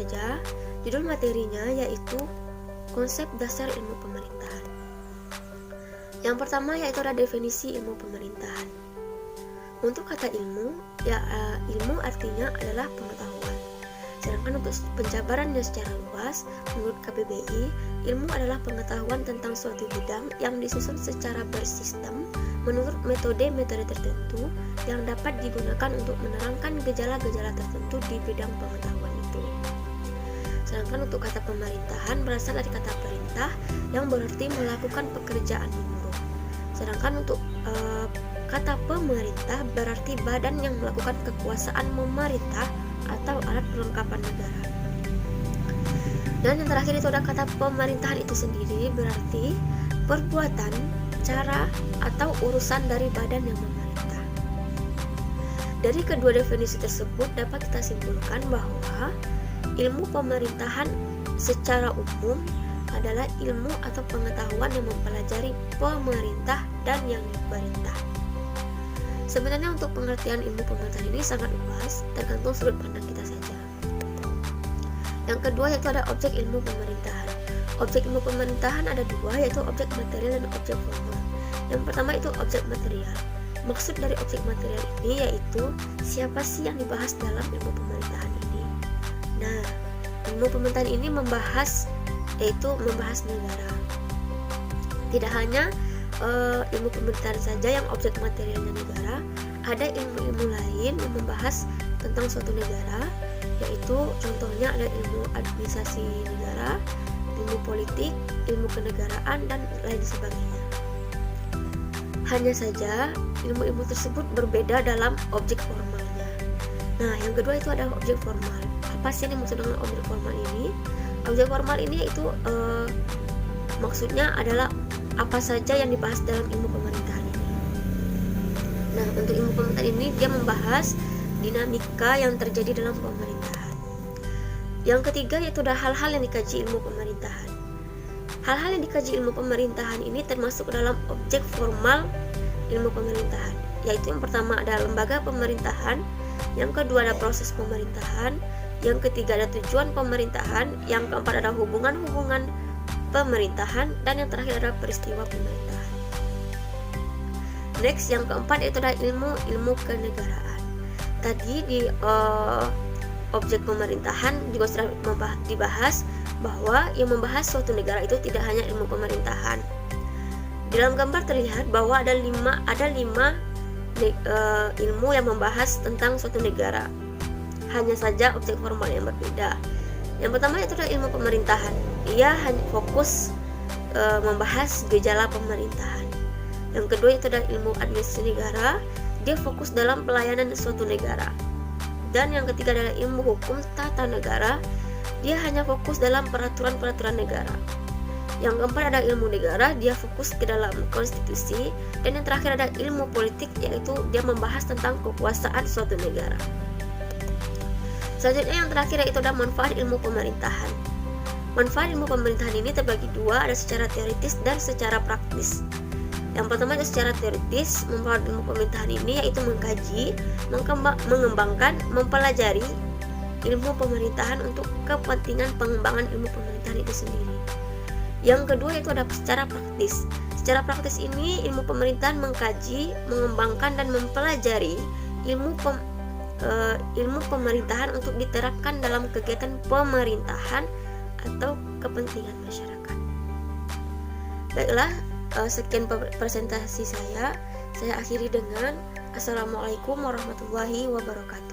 saja. Judul materinya yaitu konsep dasar ilmu pemerintahan. Yang pertama yaitu ada definisi ilmu pemerintahan. Untuk kata ilmu, ilmu artinya adalah pengetahuan. Sedangkan untuk penjabarannya secara luas, menurut KBBI, ilmu adalah pengetahuan tentang suatu bidang yang disusun secara bersistem menurut metode-metode tertentu yang dapat digunakan untuk menerangkan gejala-gejala tertentu di bidang pengetahuan itu. Sedangkan untuk kata pemerintahan berasal dari kata perintah yang berarti melakukan pekerjaan menyuruh. Sedangkan untuk kata pemerintah berarti badan yang melakukan kekuasaan memerintah atau alat perlengkapan negara. Dan yang terakhir itu ada kata pemerintahan itu sendiri berarti perbuatan, cara, atau urusan dari badan yang memerintah. Dari kedua definisi tersebut dapat kita simpulkan bahwa ilmu pemerintahan secara umum adalah ilmu atau pengetahuan yang mempelajari pemerintah dan yang diperintah. Sebenarnya untuk pengertian ilmu pemerintahan ini sangat luas, tergantung sudut pandang kita saja. Yang kedua yaitu ada objek ilmu pemerintahan. Objek ilmu pemerintahan ada dua, yaitu objek material dan objek formal. Yang pertama itu objek material. Maksud dari objek material ini yaitu siapa sih yang dibahas dalam ilmu pemerintahan ini. Nah, ilmu pemerintahan ini membahas negara. Tidak hanya ilmu pemerintahan saja yang objek materialnya negara, ada ilmu-ilmu lain yang membahas tentang suatu negara, yaitu contohnya ada ilmu administrasi negara, ilmu politik, ilmu kenegaraan, dan lain sebagainya. Hanya saja ilmu-ilmu tersebut berbeda dalam objek formalnya. Nah, yang kedua itu ada objek formal. Apa sih yang dimaksud dengan objek formal ini? Objek formal ini itu maksudnya adalah apa saja yang dibahas dalam ilmu pemerintahan ini. Nah, untuk ilmu pemerintahan ini dia membahas dinamika yang terjadi dalam pemerintahan. Yang ketiga yaitu ada hal-hal yang dikaji ilmu pemerintahan. Hal-hal yang dikaji ilmu pemerintahan ini termasuk dalam objek formal ilmu pemerintahan, yaitu yang pertama ada lembaga pemerintahan, yang kedua ada proses pemerintahan, yang ketiga ada tujuan pemerintahan, yang keempat ada hubungan-hubungan pemerintahan, dan yang terakhir ada peristiwa pemerintahan. Next, yang keempat yaitu ada ilmu kenegaraan. Tadi di objek pemerintahan juga sudah dibahas bahwa yang membahas suatu negara itu tidak hanya ilmu pemerintahan. Di dalam gambar terlihat bahwa ada lima ilmu yang membahas tentang suatu negara. Hanya saja objek formal yang berbeda. Yang pertama itu adalah ilmu pemerintahan. Ia hanya fokus membahas gejala pemerintahan. Yang kedua itu adalah ilmu administrasi negara. Dia fokus dalam pelayanan suatu negara. Dan yang ketiga adalah ilmu hukum tata negara. Dia hanya fokus dalam peraturan-peraturan negara. Yang keempat ada ilmu negara, dia fokus ke dalam konstitusi. Dan yang terakhir ada ilmu politik, yaitu dia membahas tentang kekuasaan suatu negara. Selanjutnya yang terakhir yaitu ada manfaat ilmu pemerintahan. Manfaat ilmu pemerintahan ini terbagi dua, ada secara teoritis dan secara praktis. Yang pertama itu secara teoritis, manfaat ilmu pemerintahan ini yaitu mengkaji, mengembangkan, mempelajari ilmu pemerintahan untuk kepentingan pengembangan ilmu pemerintahan itu sendiri. Yang kedua itu ada secara praktis. Secara praktis ini ilmu pemerintahan mengkaji, mengembangkan dan mempelajari ilmu pemerintahan untuk diterapkan dalam kegiatan pemerintahan atau kepentingan masyarakat. Baiklah, sekian presentasi saya. Saya akhiri dengan Assalamualaikum warahmatullahi wabarakatuh.